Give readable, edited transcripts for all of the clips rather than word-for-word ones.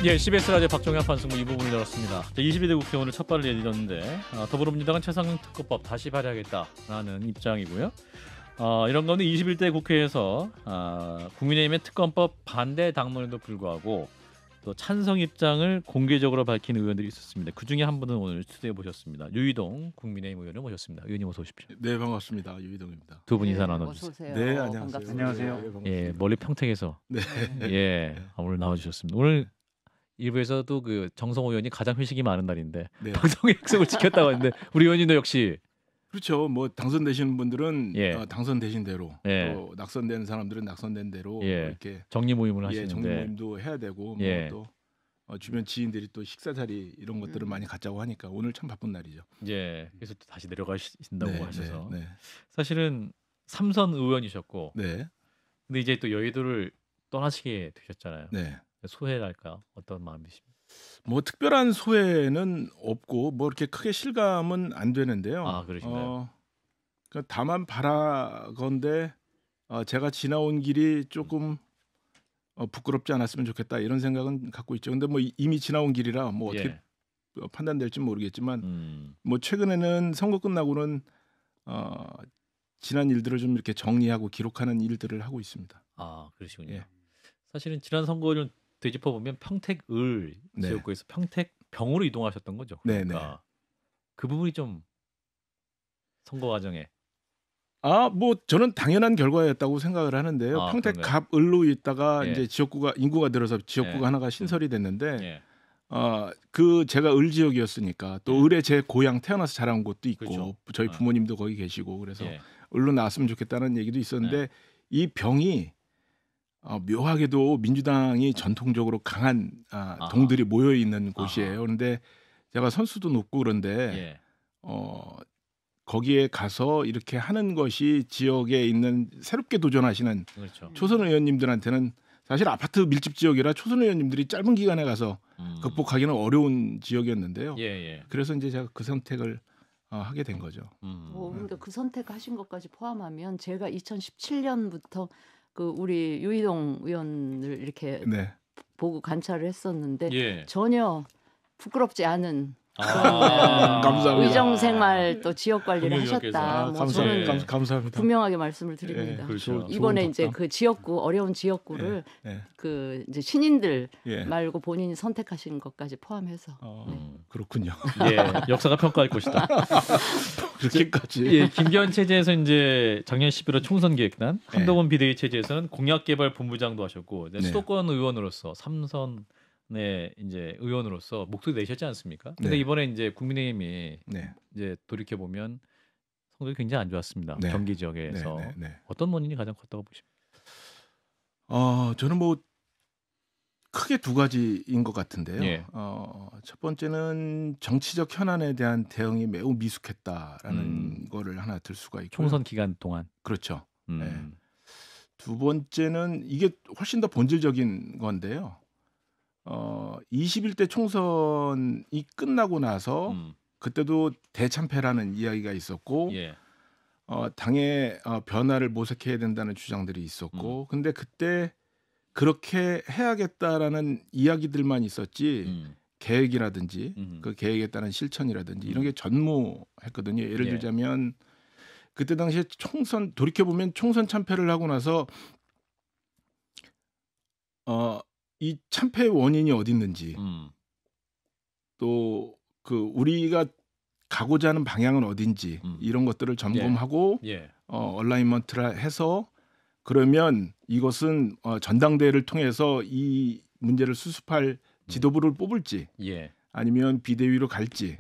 예, CBS 라디오 박정현 판승부 2부문을 열었습니다. 22대 국회 오늘 첫 발을 내딛었는데 더불어민주당은 최상병 특검법 다시 발의하겠다라는 입장이고요. 이런 가운데 21대 국회에서 국민의힘의 특검법 반대 당론에도 불구하고 또 찬성 입장을 공개적으로 밝힌 의원들이 있었습니다. 그중에 한 분은 오늘 스튜디오에 모셨습니다. 유희동 국민의힘 의원을 모셨습니다. 의원님 어서 오십시오. 네, 반갑습니다. 유희동입니다. 두 분 인사 나눠주세요. 네, 안녕하세요. 안녕하세요. 예, 멀리 평택에서 네. 예, 오늘 나와주셨습니다. 오늘 일부에서도 그 정성호 의원이 가장 회식이 많은 날인데 네. 방송의 약속을 지켰다고 했는데 우리 의원님도 역시 그렇죠. 뭐 당선되시는 분들은 예. 당선되신 대로 예. 또 낙선된 사람들은 낙선된 대로 예. 이렇게 정리 모임을 예, 하시는데 정리 모임도 해야 되고 예. 뭐 또 주변 지인들이 또 식사 자리 이런 것들을 많이 갖자고 하니까 오늘 참 바쁜 날이죠. 예, 그래서 또 다시 내려가신다고 네, 하셔서 네, 사실은 삼선 의원이셨고 네, 근데 이제 또 여의도를 떠나시게 되셨잖아요. 네. 소회랄까 어떤 마음이십니까? 뭐 특별한 소회는 없고 뭐 이렇게 크게 실감은 안 되는데요. 아, 그러신가요? 다만 바라건대 제가 지나온 길이 조금 부끄럽지 않았으면 좋겠다 이런 생각은 갖고 있죠. 근데 뭐 이미 지나온 길이라 뭐 어떻게 예. 판단될지 모르겠지만 뭐 최근에는 선거 끝나고는 지난 일들을 좀 이렇게 정리하고 기록하는 일들을 하고 있습니다. 아, 그러시군요. 예. 사실은 지난 선거를 되짚어 보면 평택을 네. 지역구에서 평택병으로 이동하셨던 거죠. 그러니까 그 부분이 좀 선거 과정에 뭐 저는 당연한 결과였다고 생각을 하는데요. 평택 그런가요? 갑을로 있다가 예. 이제 지역구가 인구가 늘어서 지역구가 예. 하나가 신설이 됐는데 예. 그 제가 을 지역이었으니까 또 을에 제 고향 태어나서 자란 곳도 있고 그렇죠. 저희 부모님도 거기 계시고 그래서 예. 을로 나왔으면 좋겠다는 얘기도 있었는데 네. 이 병이 묘하게도 민주당이 전통적으로 강한 동들이 모여 있는 곳이에요. 그런데 제가 선수도 높고 그런데 예. 거기에 가서 이렇게 하는 것이 지역에 있는 새롭게 도전하시는 그렇죠. 초선 의원님들한테는 사실 아파트 밀집 지역이라 초선 의원님들이 짧은 기간에 가서 극복하기는 어려운 지역이었는데요. 예, 예. 그래서 이제 제가 그 선택을 하게 된 거죠. 그러니까 그 선택하신 것까지 포함하면 제가 2017년부터 그 우리 유희동 의원을 이렇게 네. 보고 관찰을 했었는데 예. 전혀 부끄럽지 않은 감사합니다. 의정 생활 또 지역 관리를 국민의원께서. 하셨다. 뭐 저는 감사합니다. 분명하게 말씀을 드립니다. 그렇죠. 이번에 좋은 이제 답답. 그 지역구 어려운 지역구를 그 이제 신인들 예. 말고 본인이 선택하신 것까지 포함해서 그렇군요. 예, 역사가 평가할 것이다. 그렇게까지. 예, 김기현 체제에서 이제 작년 11월 총선 기획단, 한동훈 비대위 체제에서는 공약개발 본부장도 하셨고 이제 네. 수도권 의원으로서 삼선의 이제 의원으로서 목소리 내셨지 않습니까? 근데 네. 이번에 이제 국민의힘이 네. 이제 돌이켜 보면 성적이 굉장히 안 좋았습니다. 네. 경기 지역에서 네. 어떤 원인이 가장 컸다고 보십니까? 저는 뭐 크게 두 가지인 것 같은데요. 예. 첫 번째는 정치적 현안에 대한 대응이 매우 미숙했다라는 거를 하나 들 수가 있고 총선 기간 동안. 그렇죠. 음. 네. 두 번째는 이게 훨씬 더 본질적인 건데요. 21대 총선이 끝나고 나서 그때도 대참패라는 이야기가 있었고 예. 당의 변화를 모색해야 된다는 주장들이 있었고 근데 그때 그렇게 해야겠다라는 이야기들만 있었지 계획이라든지 그 계획에 따른 실천이라든지 이런 게 전무했거든요. 예를 예. 들자면 그때 당시에 총선 돌이켜보면 총선 참패를 하고 나서 이 참패의 원인이 어디 있는지 또 그 우리가 가고자 하는 방향은 어딘지 이런 것들을 점검하고 예. 얼라이먼트를 해서 그러면 이것은 전당대회를 통해서 이 문제를 수습할 지도부를 뽑을지 예. 아니면 비대위로 갈지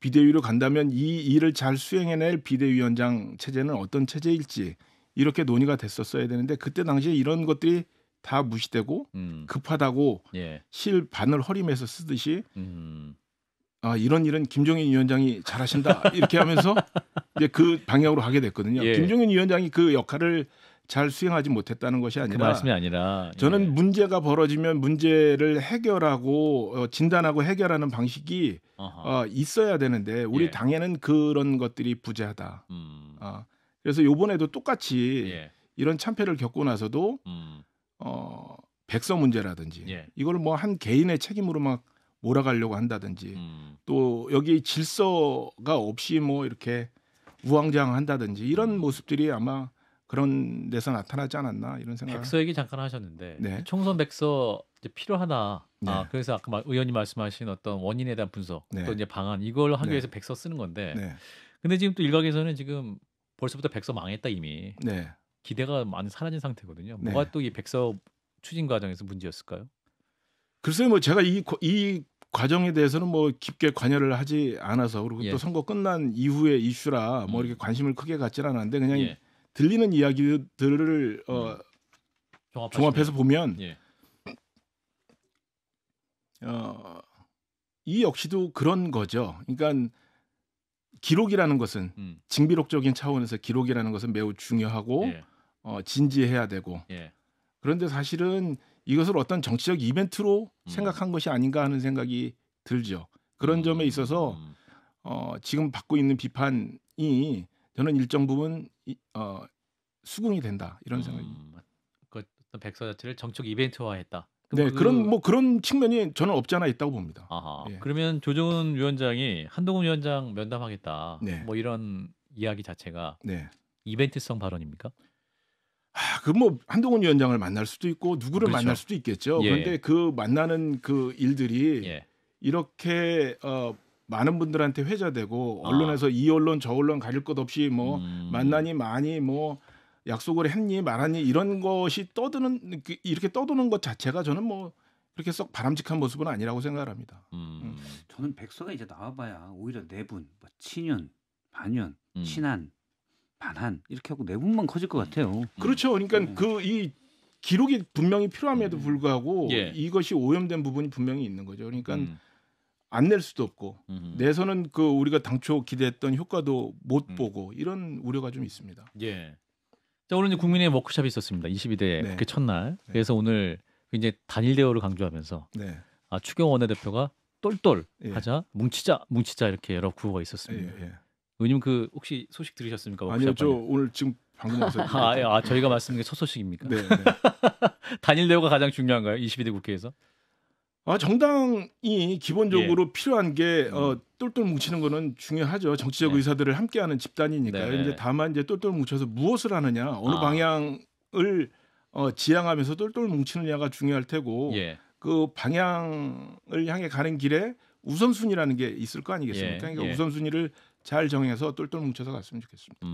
비대위로 간다면 이 일을 잘 수행해낼 비대위원장 체제는 어떤 체제일지 이렇게 논의가 됐었어야 되는데 그때 당시에 이런 것들이 다 무시되고 급하다고 예. 실 바늘 허리매서 쓰듯이 이런 일은 김종인 위원장이 잘하신다 이렇게 하면서 이제 그 방향으로 가게 됐거든요. 예. 김종인 위원장이 그 역할을 잘 수행하지 못했다는 것이 그 아니라 말씀이 아니라 저는 예. 문제가 벌어지면 문제를 해결하고 진단하고 해결하는 방식이 있어야 되는데 우리 예. 당에는 그런 것들이 부재하다. 그래서 이번에도 똑같이 예. 이런 참패를 겪고 나서도 백서 문제라든지 예. 이걸 뭐 한 개인의 책임으로 막 몰아가려고 한다든지 또 여기 질서가 없이 뭐 이렇게 우왕좌왕한다든지 이런 모습들이 아마 그런 데서 나타나지 않았나 이런 생각. 백서 얘기 잠깐 하셨는데 네. 총선 백서 이제 필요하나? 네. 그래서 아까 의원님 말씀하신 어떤 원인에 대한 분석, 네. 또 이제 방안 이걸 하기 네. 위해서 백서 쓰는 건데. 네. 근데 지금 또 일각에서는 지금 벌써부터 백서 망했다 이미. 네. 기대가 많이 사라진 상태거든요. 네. 뭐가 또 이 백서 추진 과정에서 문제였을까요? 글쎄요, 뭐 제가 이 과정에 대해서는 뭐 깊게 관여를 하지 않아서 그리고 예. 또 선거 끝난 이후의 이슈라 뭐 이렇게 관심을 크게 갖지는 않았는데 그냥 예. 들리는 이야기들을 종합해서 보면 예. 이 역시도 그런 거죠. 그러니까 기록이라는 것은 징비록적인 차원에서 기록이라는 것은 매우 중요하고 예. 진지해야 되고 예. 그런데 사실은 이것을 어떤 정치적 이벤트로 생각한 것이 아닌가 하는 생각이 들죠. 그런 점에 있어서 지금 받고 있는 비판이 저는 일정 부분 수긍이 된다 이런 생각입니다. 그 어떤 백서 자체를 정책 이벤트화했다. 네, 그런 측면이 저는 없지 않아 있다고 봅니다. 아하. 예. 그러면 조정은 위원장이 한동훈 위원장 면담하겠다. 네. 뭐 이런 이야기 자체가 네. 이벤트성 발언입니까? 그 뭐 한동훈 위원장을 만날 수도 있고 누구를 그렇죠. 만날 수도 있겠죠. 예. 그런데 그 만나는 그 일들이 예. 이렇게 많은 분들한테 회자되고 언론에서 이 언론 저 언론 가릴 것 없이 뭐 만나니 많이 뭐 약속을 했니 말았니 이런 것이 이렇게 떠도는 것 자체가 저는 뭐 그렇게 썩 바람직한 모습은 아니라고 생각을 합니다. 저는 백서가 이제 나와봐야 오히려 내분, 뭐 친윤, 반윤, 친한, 반한 이렇게 하고 내분만 커질 것 같아요. 그렇죠. 그러니까 그 이 기록이 분명히 필요함에도 불구하고 예. 이것이 오염된 부분이 분명히 있는 거죠. 그러니까 안 낼 수도 없고 내서는 그 우리가 당초 기대했던 효과도 못 보고 이런 우려가 좀 있습니다. 예. 자, 오늘 이제 국민의힘 워크숍이 있었습니다. 22대 네. 국회 첫날. 그래서 오늘 이제 단일 대우를 강조하면서 네. 추경 원내대표가 똘똘 예. 하자, 뭉치자 이렇게 여러 구호가 있었습니다. 예. 의원님 그 혹시 소식 들으셨습니까? 아니요, 워크숍 저 관련? 오늘 지금 방금 와서 저희가 말씀드린 게 첫 소식입니까? 네. 단일 대우가 가장 중요한가요? 22대 국회에서? 정당이 기본적으로 필요한 게 똘똘 뭉치는 거는 중요하죠. 정치적 네. 의사들을 함께하는 집단이니까요. 네. 이제 다만 이제 똘똘 뭉쳐서 무엇을 하느냐, 어느 방향을 지향하면서 똘똘 뭉치느냐가 중요할 테고 예. 그 방향을 향해 가는 길에 우선순위라는 게 있을 거 아니겠습니까? 예. 그러니까 예. 우선순위를 잘 정해서 똘똘 뭉쳐서 갔으면 좋겠습니다.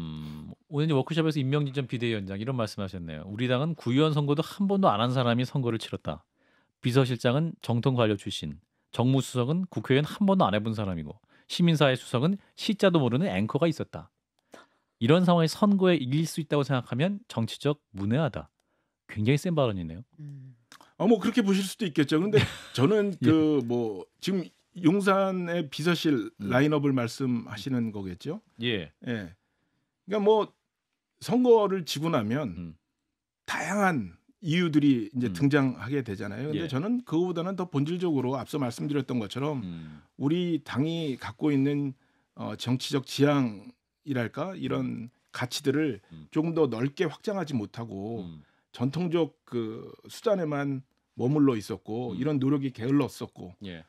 오늘 이제 워크숍에서 임명진 전 비대위원장 이런 말씀하셨네요. 우리 당은 구의원 선거도 한 번도 안 한 사람이 선거를 치렀다. 비서실장은 정통 관료 출신, 정무수석은 국회의원 한 번도 안 해본 사람이고 시민사회 수석은 시자도 모르는 앵커가 있었다. 이런 상황에 선거에 이길 수 있다고 생각하면 정치적 문외하다. 굉장히 센 발언이네요. 뭐 그렇게 보실 수도 있겠죠. 그런데 저는 그 뭐 지금 용산의 비서실 라인업을 말씀하시는 거겠죠. 예. 예. 그러니까 뭐 선거를 지고 나면 다양한 이유들이 이제 등장하게 되잖아요. 근데 예. 저는 그거보다는 더 본질적으로 앞서 말씀드렸던 것처럼 우리 당이 갖고 있는 정치적 지향이랄까 이런 가치들을 조금 더 넓게 확장하지 못하고 전통적 그 수단에만 머물러 있었고 이런 노력이 게을렀었고 예.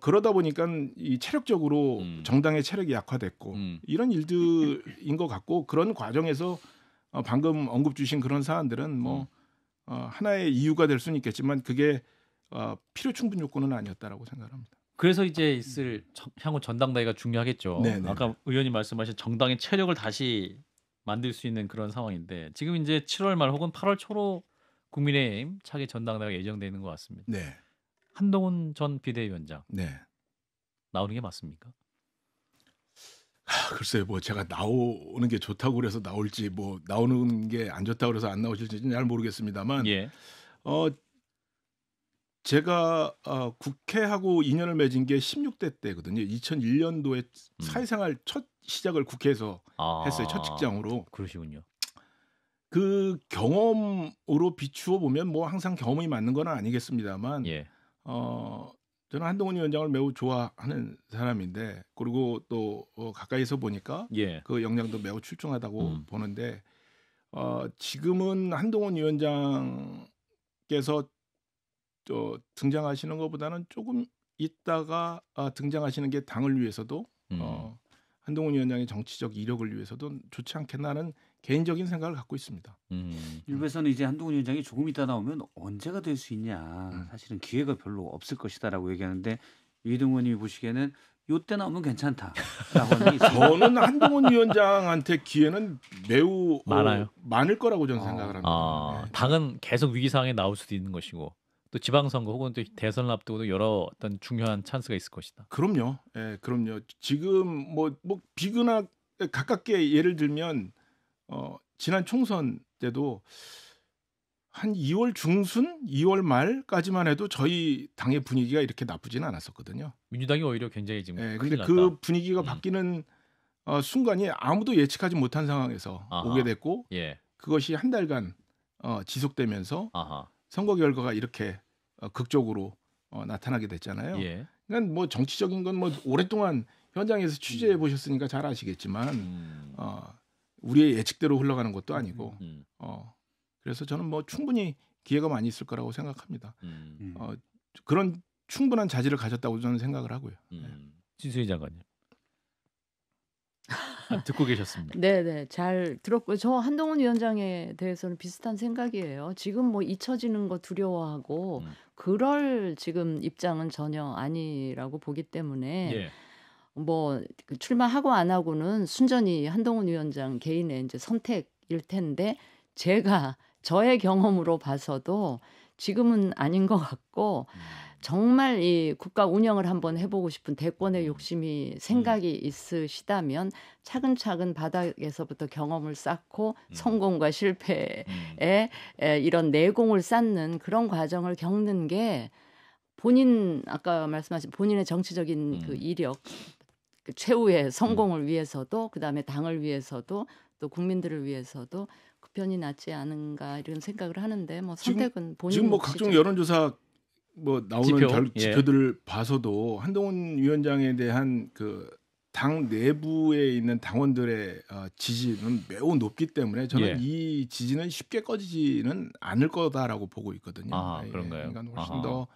그러다 보니까 이 체력적으로 정당의 체력이 약화됐고 이런 일들인 것 같고 그런 과정에서 방금 언급 주신 그런 사안들은 뭐 하나의 이유가 될 수는 있겠지만 그게 필요 충분 요건은 아니었다라고 생각합니다. 그래서 이제 있을 향후 전당대회가 중요하겠죠. 네네. 아까 의원님 말씀하신 정당의 체력을 다시 만들 수 있는 그런 상황인데 지금 이제 7월 말 혹은 8월 초로 국민의힘 차기 전당대회가 예정되어 있는 것 같습니다. 네. 한동훈 전 비대위원장 네. 나오는 게 맞습니까? 글쎄요, 뭐 제가 나오는 게 좋다고 그래서 나올지 뭐 나오는 게 안 좋다고 그래서 안 나오실지는 잘 모르겠습니다만, 예. 제가 국회하고 인연을 맺은 게 16대 때거든요. 2001년도에 사회생활 첫 시작을 국회에서 했어요. 첫 직장으로. 그러시군요. 그 경험으로 비추어 보면 뭐 항상 경험이 맞는 건 아니겠습니다만, 예. 저는 한동훈 위원장을 매우 좋아하는 사람인데 그리고 또 가까이서 보니까 예. 그 역량도 매우 출중하다고 보는데 지금은 한동훈 위원장께 위원장께서 등장하시는 것보다는 조금 있다가 등장하시는 게 당을 위해서도 한동훈 위원장의 정치적 이력을 위해서도 좋지 않겠나는 개인적인 생각을 갖고 있습니다. 일부에서는 이제 한동훈 위원장이 조금 있다 나오면 언제가 될 수 있냐. 사실은 기회가 별로 없을 것이다라고 얘기하는데 유희동 의원님이 보시기에는 요때 나오면 괜찮다라고 하는 게 있습니다. 저는 한동훈 위원장한테 기회는 매우 많아요. 많을 거라고 저는 생각을 합니다. 네. 당은 계속 위기 상황에 나올 수도 있는 것이고 또 지방선거 혹은 또 대선을 앞두고도 여러 어떤 중요한 찬스가 있을 것이다. 그럼요. 예, 그럼요. 지금 뭐 비근하 가깝게 예를 들면 지난 총선 때도 한 2월 중순, 2월 말까지만 해도 저희 당의 분위기가 이렇게 나쁘지는 않았었거든요. 민주당이 오히려 굉장히 지금 예, 큰일 근데 났다. 그 분위기가 바뀌는 순간이 아무도 예측하지 못한 상황에서 아하. 오게 됐고 예. 그것이 한 달간 지속되면서 아하. 선거 결과가 이렇게 극적으로 나타나게 됐잖아요. 예. 그러니까 뭐 정치적인 건 뭐 오랫동안 현장에서 취재해 보셨으니까 잘 아시겠지만 우리의 예측대로 흘러가는 것도 아니고 그래서 저는 뭐 충분히 기회가 많이 있을 거라고 생각합니다. 그런 충분한 자질을 가졌다고 저는 생각을 하고요. 진수희 장관님. 듣고 계셨습니다. 네, 잘 들었고요. 저 한동훈 위원장에 대해서는 비슷한 생각이에요. 지금 뭐 잊혀지는 거 두려워하고 그럴 지금 입장은 전혀 아니라고 보기 때문에 예. 뭐 출마하고 안 하고는 순전히 한동훈 위원장 개인의 이제 선택일 텐데 제가 저의 경험으로 봐서도 지금은 아닌 것 같고 정말 이 국가 운영을 한번 해보고 싶은 대권의 욕심이 생각이 있으시다면 차근차근 바닥에서부터 경험을 쌓고 성공과 실패에 이런 내공을 쌓는 그런 과정을 겪는 게 본인 아까 말씀하신 본인의 정치적인 그 이력 그 최후의 성공을 위해서도 그다음에 당을 위해서도 또 국민들을 위해서도 그 편이 낫지 않은가 이런 생각을 하는데 뭐 선택은 본인 지금 뭐 각종 여론조사 뭐 나오는 지표들을 봐서도 한동훈 위원장에 대한 그 당 내부에 있는 당원들의 지지는 매우 높기 때문에 저는 이 지지는 쉽게 꺼지지는 않을 거다라고 보고 있거든요. 아, 그런가요? 그러니까 훨씬 더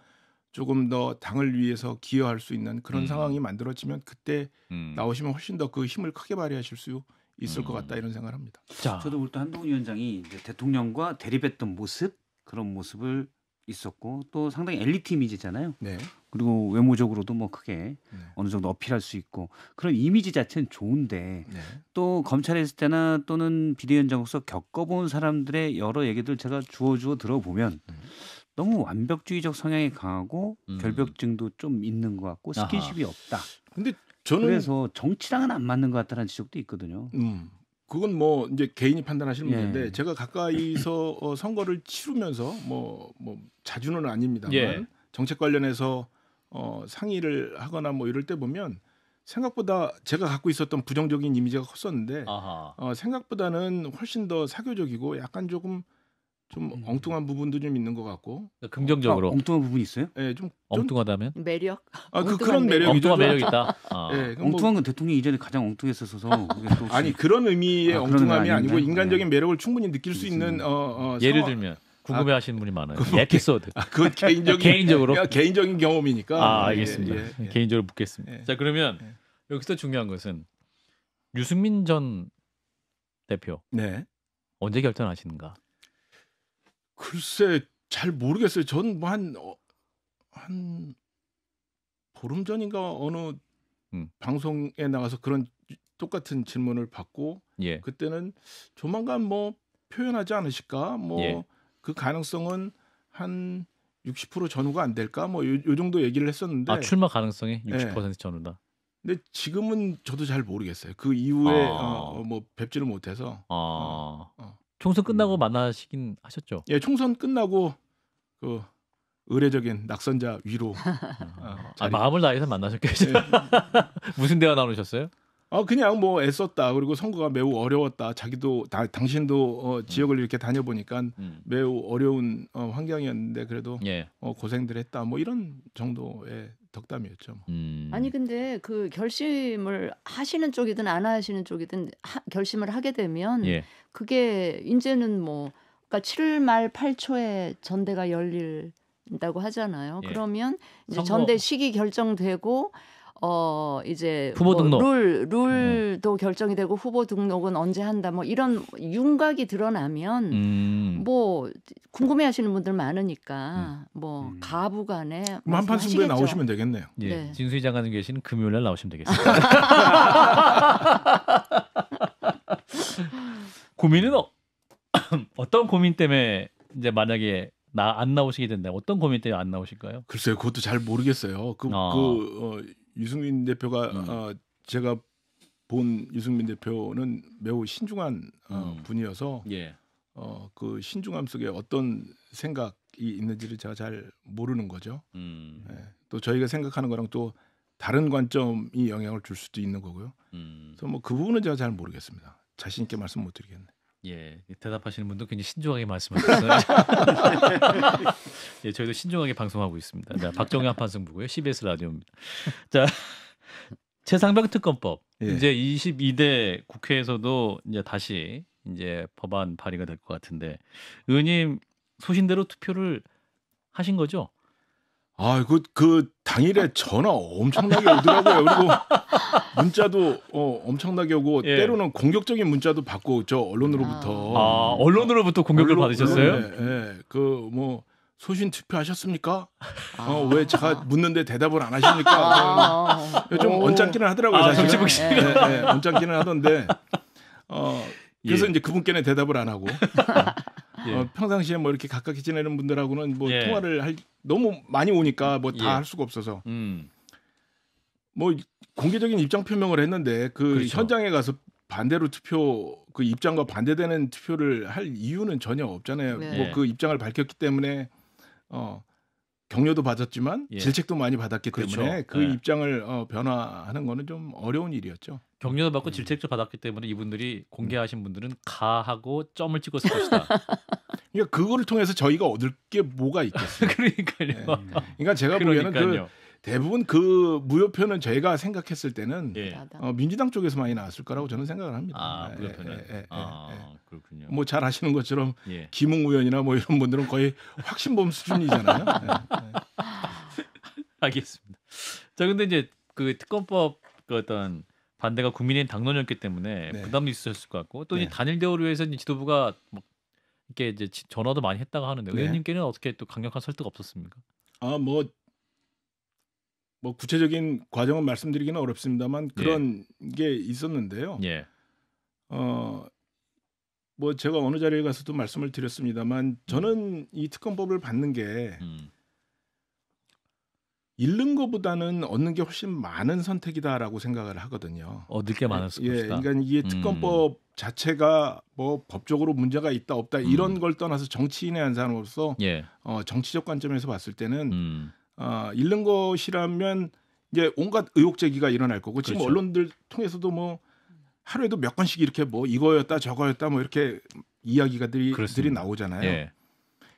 조금 더 당을 위해서 기여할 수 있는 그런 상황이 만들어지면 그때 나오시면 훨씬 더 그 힘을 크게 발휘하실 수 있을 것 같다 이런 생각을 합니다. 자, 저도 올 때 한동훈 위원장이 이제 대통령과 대립했던 모습 그런 모습을 있었고 또 상당히 엘리트 이미지잖아요. 네. 그리고 외모적으로도 뭐 크게 어느 정도 어필할 수 있고 그런 이미지 자체는 좋은데 또 검찰에 있을 때나 또는 비대위원장으로서 겪어본 사람들의 여러 얘기들 제가 주워 들어보면 너무 완벽주의적 성향이 강하고 결벽증도 좀 있는 것 같고 스킨십이 없다. 근데 저는 그래서 정치랑은 안 맞는 것 같다는 지적도 있거든요. 그건 뭐 이제 개인이 판단하시는 문제인데 제가 가까이서 선거를 치르면서 뭐 자주는 아닙니다만 정책 관련해서 상의를 하거나 뭐 이럴 때 보면 생각보다 제가 갖고 있었던 부정적인 이미지가 컸었는데 생각보다는 훨씬 더 사교적이고 약간 좀 엉뚱한 부분도 좀 있는 것 같고 긍정적으로 엉뚱한 부분이 있어요? 네, 좀 엉뚱하다면 매력. 그런 매력이죠. 엉뚱한 매력 있다. 네, 엉뚱한 건 대통령이 이전에 가장 엉뚱했었어서 아니 그런 의미의 엉뚱함이 아니고 인간적인 네. 매력을 충분히 느낄 수 있는 예를 들면 궁금해하시는 분이 많아요. 에피소드. 그건 개인적인 경험이니까. 알겠습니다. 개인적으로 묻겠습니다. 자 그러면 여기서 중요한 것은 유승민 전 대표 언제 결단하시는가? 글쎄 잘 모르겠어요. 전 뭐 한 보름 전인가 어느 방송에 나가서 그런 똑같은 질문을 받고 그때는 조만간 뭐 표현하지 않으실까? 뭐 그 가능성은 한 60% 전후가 안 될까? 뭐 요 정도 얘기를 했었는데 출마 가능성이 60% 전후다. 근데 지금은 저도 잘 모르겠어요. 그 이후에 뭐 뵙지를 못해서. 총선 끝나고 만나시긴 하셨죠? 예, 총선 끝나고 그 의례적인 낙선자 위로. 마음을 다해서 만나셨겠죠. 무슨 대화 나누셨어요? 그냥 뭐 애썼다. 그리고 선거가 매우 어려웠다. 당신도 지역을 이렇게 다녀보니까 매우 어려운 환경이었는데 그래도 고생들 했다. 뭐 이런 정도의 덕담이었죠. 아니 근데 그 결심을 하시는 쪽이든 안 하시는 쪽이든 결심을 하게 되면 그게 이제는 뭐 그러니까 7월 말 8초에 전대가 열린다고 하잖아요. 예. 그러면 이제 선거. 전대 시기 결정되고 이제 후보 등록. 룰도 결정이 되고 후보 등록은 언제 한다 뭐 이런 윤곽이 드러나면 뭐 궁금해하시는 분들 많으니까 뭐 가부간에 한판 승부에 나오시면 되겠네요. 예. 네. 진수희 장관님 계시는 금요일날 나오시면 되겠습니다. 고민은 어떤 고민 때문에 이제 만약에 안 나오시게 된다. 어떤 고민 때문에 안 나오실까요? 글쎄요, 그것도 잘 모르겠어요. 유승민 대표가 제가 본 유승민 대표는 매우 신중한 분이어서 예. 그 신중함 속에 어떤 생각이 있는지를 제가 잘 모르는 거죠. 예. 또 저희가 생각하는 거랑 또 다른 관점이 영향을 줄 수도 있는 거고요. 그래서 뭐 그 부분은 제가 잘 모르겠습니다. 자신 있게 말씀 못 드리겠네. 예, 대답하시는 분도 굉장히 신중하게 말씀하셨어요. 예, 저희도 신중하게 방송하고 있습니다. 자, 박정희 한판 승부고요. CBS 라디오입니다. 자, 최상병 특검법 예. 이제 22대 국회에서도 이제 다시 이제 법안 발의가 될 것 같은데 의원님 소신대로 투표를 하신 거죠? 그 당일에 전화 엄청나게 오더라고요. 그리고 문자도 엄청나게 오고 예. 때로는 공격적인 문자도 받고 저 언론으로부터. 언론으로부터 공격을 받으셨어요? 예. 그 뭐 소신 투표하셨습니까? 왜 제가 묻는데 대답을 안 하십니까? 좀 언짢기는 하더라고요. 정치복 씨. 네, 언짢기는 하던데. 그래서 예. 이제 그분께는 대답을 안 하고. 예. 평상시에 뭐 이렇게 가깝게 지내는 분들하고는 뭐 예. 통화를 너무 많이 오니까 뭐 다 예. 할 수가 없어서 뭐 공개적인 입장 표명을 했는데 그렇죠. 현장에 가서 반대로 투표 그 입장과 반대되는 투표를 할 이유는 전혀 없잖아요. 네. 뭐 그 입장을 밝혔기 때문에 격려도 받았지만 예. 질책도 많이 받았기 그렇죠. 때문에 그 네. 입장을 변화하는 거는 좀 어려운 일이었죠. 격려도 받고 질책도 받았기 때문에 이분들이 공개하신 분들은 가하고 점을 찍었을 것이다. 그러니까 그거를 통해서 저희가 얻을 게 뭐가 있겠어요. 그러니까요. 그러니까 제가 보기에는 그러니까요. 대부분 그 무효표는 저희가 생각했을 때는 예. 민주당 쪽에서 많이 나왔을 거라고 저는 생각을 합니다. 무효표는. 그렇군요. 뭐 잘 아시는 것처럼 예. 김웅 의원이나 뭐 이런 분들은 거의 확신범 수준이잖아요. 알겠습니다. 자, 근데 이제 그 특검법 그 어떤 반대가 국민의힘 당론이었기 때문에 네. 부담도 있었을 것 같고 또 네. 이 단일 대우를 위해서 이제 지도부가 뭐 이렇게 이제 전화도 많이 했다고 하는데 네. 의원님께는 어떻게 또 강력한 설득 없었습니까? 뭐 구체적인 과정은 말씀드리기는 어렵습니다만 그런 게 있었는데요. 예. 뭐 제가 어느 자리에 가서도 말씀을 드렸습니다만 저는 이 특검법을 받는 게 잃는 것보다는 얻는 게 훨씬 많은 선택이다라고 생각을 하거든요. 얻을 게 많았을 것이다. 그러니까 이게 특검법 자체가 뭐 법적으로 문제가 있다 없다 이런 걸 떠나서 정치인의 한 사람으로서 정치적 관점에서 봤을 때는 잃는 것이라면 이제 온갖 의혹 제기가 일어날 거고 지금 그렇죠. 언론들 통해서도 뭐 하루에도 몇 건씩 이렇게 뭐 이거였다 저거였다 뭐 이렇게 이야기가들이 나오잖아요. 예.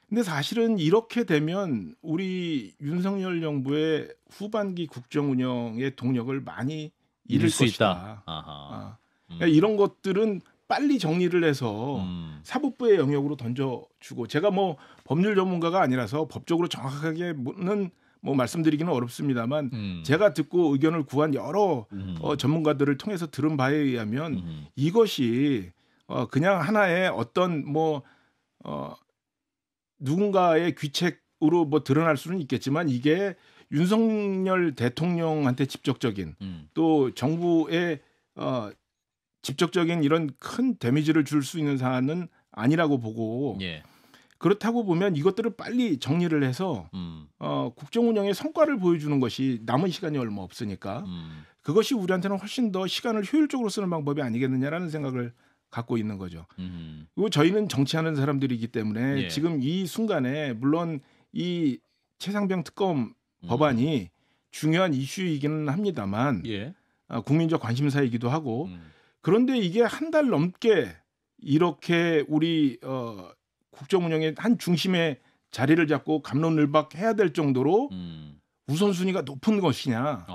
근데 사실은 이렇게 되면 우리 윤석열 정부의 후반기 국정 운영의 동력을 많이 잃을 수 것이다. 있다. 그러니까 이런 것들은 빨리 정리를 해서 사법부의 영역으로 던져주고 제가 뭐 법률 전문가가 아니라서 법적으로 정확하게는 뭐 말씀드리기는 어렵습니다만 제가 듣고 의견을 구한 여러 전문가들을 통해서 들은 바에 의하면 이것이 그냥 하나의 어떤 뭐 누군가의 귀책으로 뭐 드러날 수는 있겠지만 이게 윤석열 대통령한테 직접적인 또 정부의 직접적인 이런 큰 데미지를 줄 수 있는 사안은 아니라고 보고 그렇다고 보면 이것들을 빨리 정리를 해서 국정 운영의 성과를 보여주는 것이 남은 시간이 얼마 없으니까 그것이 우리한테는 훨씬 더 시간을 효율적으로 쓰는 방법이 아니겠느냐라는 생각을 갖고 있는 거죠. 그리고 저희는 정치하는 사람들이기 때문에 지금 이 순간에 물론 이 최상병 특검 법안이 중요한 이슈이기는 합니다만 국민적 관심사이기도 하고 그런데 이게 한 달 넘게 이렇게 우리 국정 운영의 한 중심에 자리를 잡고 갑론을박해야 될 정도로 우선순위가 높은 것이냐.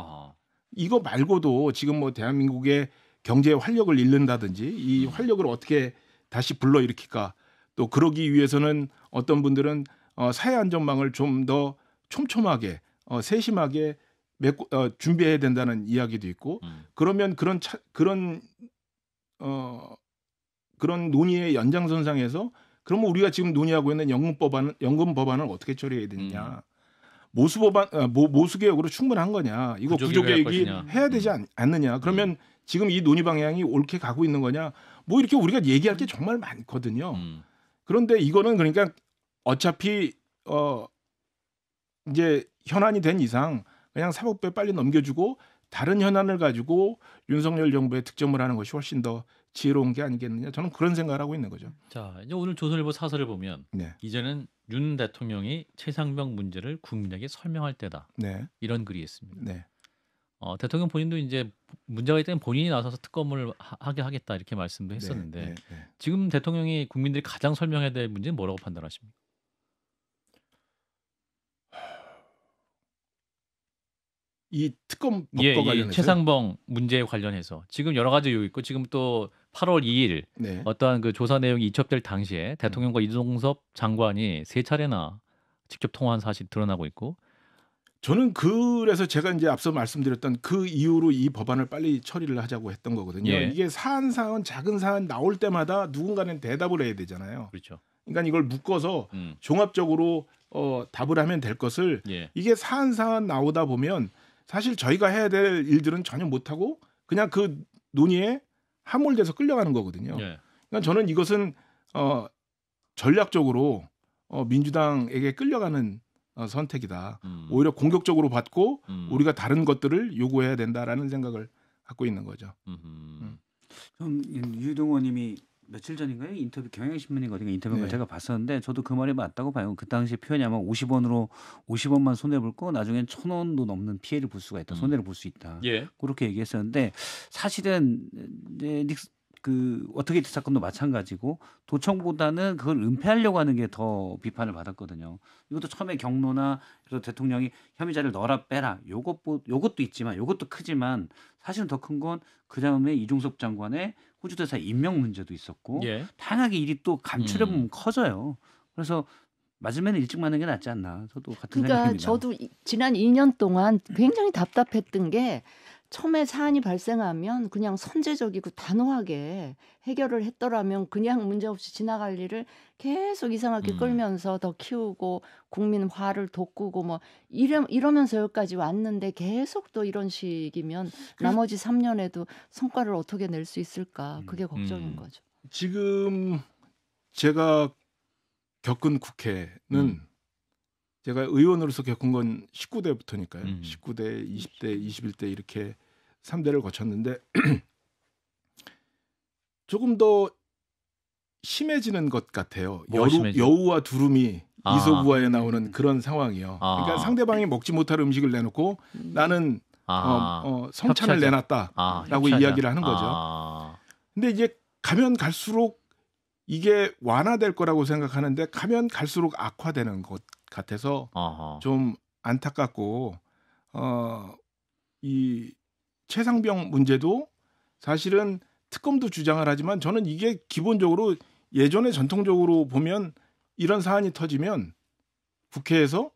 이거 말고도 지금 뭐 대한민국의 경제의 활력을 잃는다든지 이 활력을 어떻게 다시 불러일으킬까 또 그러기 위해서는 어떤 분들은 사회 안전망을 좀 더 촘촘하게 세심하게 준비해야 된다는 이야기도 있고 그러면 그런 논의의 연장선상에서 그러면 우리가 지금 논의하고 있는 연금 법안을 어떻게 처리해야 되느냐. 모수 개혁으로 충분한 거냐. 이거 구조 개혁이 해야 되지 않느냐. 그러면 지금 이 논의 방향이 옳게 가고 있는 거냐. 뭐 이렇게 우리가 얘기할 게 정말 많거든요. 그런데 이거는 그러니까 어차피 이제 현안이 된 이상 그냥 사법부에 빨리 넘겨주고 다른 현안을 가지고 윤석열 정부에 득점을 하는 것이 훨씬 더 지혜로운 게 아니겠느냐. 저는 그런 생각을 하고 있는 거죠. 자, 이제 오늘 조선일보 사설을 보면 네. 이제는 윤 대통령이 최상병 문제를 국민에게 설명할 때다. 네. 이런 글이 있습니다. 네. 대통령 본인도 이제 문제가 있다면 본인이 나서서 특검을 하게 하겠다 이렇게 말씀도 했었는데 네. 지금 대통령이 국민들이 가장 설명해야 될 문제는 뭐라고 판단하십니까? 이 특검 법과 관련해서 최상병 문제에 관련해서 지금 여러 가지 요구 있고 지금 또 8월 2일 네. 어떠한 그 조사 내용이 이첩될 당시에 대통령과 이종섭 장관이 3차례나 직접 통화한 사실이 드러나고 있고 저는 그래서 제가 이제 앞서 말씀드렸던 그 이유로 이 법안을 빨리 처리를 하자고 했던 거거든요. 예. 이게 사안 작은 사안 나올 때마다 누군가는 대답을 해야 되잖아요. 그렇죠. 그러니까 이걸 묶어서 종합적으로 답을 하면 될 것을 예. 이게 사안 나오다 보면 사실 저희가 해야 될 일들은 전혀 못하고 그냥 그 논의에 함몰돼서 끌려가는 거거든요. 예. 그러니까 저는 이것은 전략적으로 민주당에게 끌려가는 선택이다. 오히려 공격적으로 받고 우리가 다른 것들을 요구해야 된다라는 생각을 갖고 있는 거죠. 좀 유동호님이 며칠 전인가요? 인터뷰 경향신문인가 어딘가 인터뷰를 네. 제가 봤었는데 저도 그 말이 맞다고 봐요. 그 당시 표현이 아마 50원만 손해 볼 거 나중엔 1,000원도 넘는 피해를 볼 수가 있다. 손해를 볼 수 있다. 예. 그렇게 얘기했었는데 사실은 그 워터게이트 사건도 마찬가지고 도청보다는 그걸 은폐하려고 하는 게 더 비판을 받았거든요. 이것도 처음에 경로나 그래서 대통령이 혐의자를 넣어라 빼라 요것도 있지만 요것도 크지만 사실은 더 큰 건 그 다음에 이종섭 장관의 호주 대사 임명 문제도 있었고 예. 다양하게 일이 또 감추려 보면 커져요. 그래서 맞으면 일찍 맞는 게 낫지 않나. 저도 같은 그러니까 생각입니다. 저도 지난 2년 동안 굉장히 답답했던 게 처음에 사안이 발생하면 그냥 선제적이고 단호하게 해결을 했더라면 그냥 문제없이 지나갈 일을 계속 이상하게 끌면서 더 키우고 국민 화를 돋구고 뭐 이러면서 여기까지 왔는데 계속 또 이런 식이면 나머지 3년에도 성과를 어떻게 낼 수 있을까 그게 걱정인 거죠. 지금 제가 겪은 국회는 제가 의원으로서 겪은 건 19대부터니까요. 19대, 20대, 21대 이렇게 3대를 거쳤는데 조금 더 심해지는 것 같아요. 여우와 두루미 이소부화에 나오는 그런 상황이요. 그러니까 상대방이 먹지 못할 음식을 내놓고 나는 성찬을 내놨다라고 이야기를 하는 거죠. 근데 이제 가면 갈수록 이게 완화될 거라고 생각하는데 가면 갈수록 악화되는 것 같아서 좀 안타깝고 이 최상병 문제도 사실은 특검도 주장을 하지만 저는 이게 기본적으로 예전에 전통적으로 보면 이런 사안이 터지면 국회에서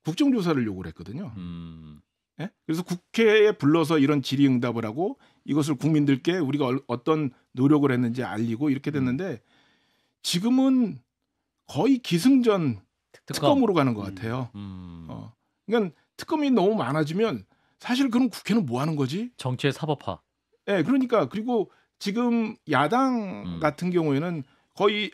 국정조사를 요구를 했거든요. 예? 그래서 국회에 불러서 이런 질의응답을 하고 이것을 국민들께 우리가 어떤 노력을 했는지 알리고 이렇게 됐는데 지금은 거의 기승전 특검으로 가는 것 같아요. 그러니까 특검이 너무 많아지면 사실 그럼 국회는 뭐 하는 거지? 정치의 사법화. 네, 그러니까 그리고 지금 야당 같은 경우에는 거의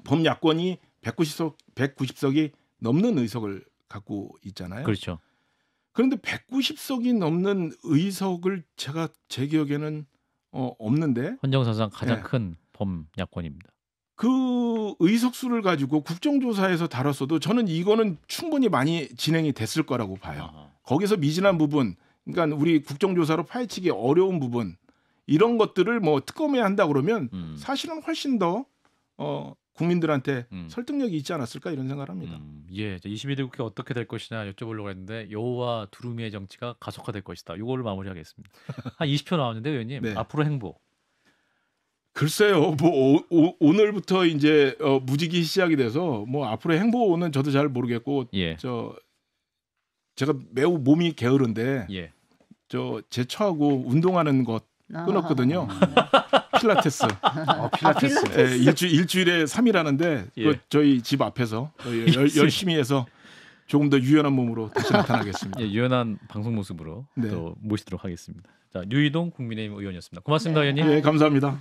범야권이 190석이 넘는 의석을 갖고 있잖아요. 그렇죠. 그런데 190석이 넘는 의석을 제 기억에는 없는데 헌정사상 가장 큰 범야권입니다. 그 의석수를 가지고 국정조사에서 다뤘어도 저는 이거는 충분히 많이 진행이 됐을 거라고 봐요. 거기서 미진한 부분, 그러니까 우리 국정조사로 파헤치기 어려운 부분 이런 것들을 뭐 특검에 한다 그러면 사실은 훨씬 더 국민들한테 설득력이 있지 않았을까 이런 생각을 합니다. 예, 22대 국회 어떻게 될 것이냐 여쭤보려고 했는데 여우와 두루미의 정치가 가속화될 것이다. 이걸로 마무리하겠습니다. 한 20초 나왔는데 의원님 네. 앞으로 행보. 글쎄요, 뭐 오늘부터 이제 무직이 시작이 돼서 뭐 앞으로 행보는 저도 잘 모르겠고, 예. 제가 매우 몸이 게으른데, 예. 제 처하고 운동하는 것 끊었거든요. 필라테스. 필라테스. 예, 일주일에 3일 하는데 예. 저희 집 앞에서 열심히 해서 조금 더 유연한 몸으로 다시 나타나겠습니다. 예, 유연한 방송 모습으로 네. 또 모시도록 하겠습니다. 자, 류이동 국민의힘 의원이었습니다. 고맙습니다, 네. 의원님. 예, 감사합니다.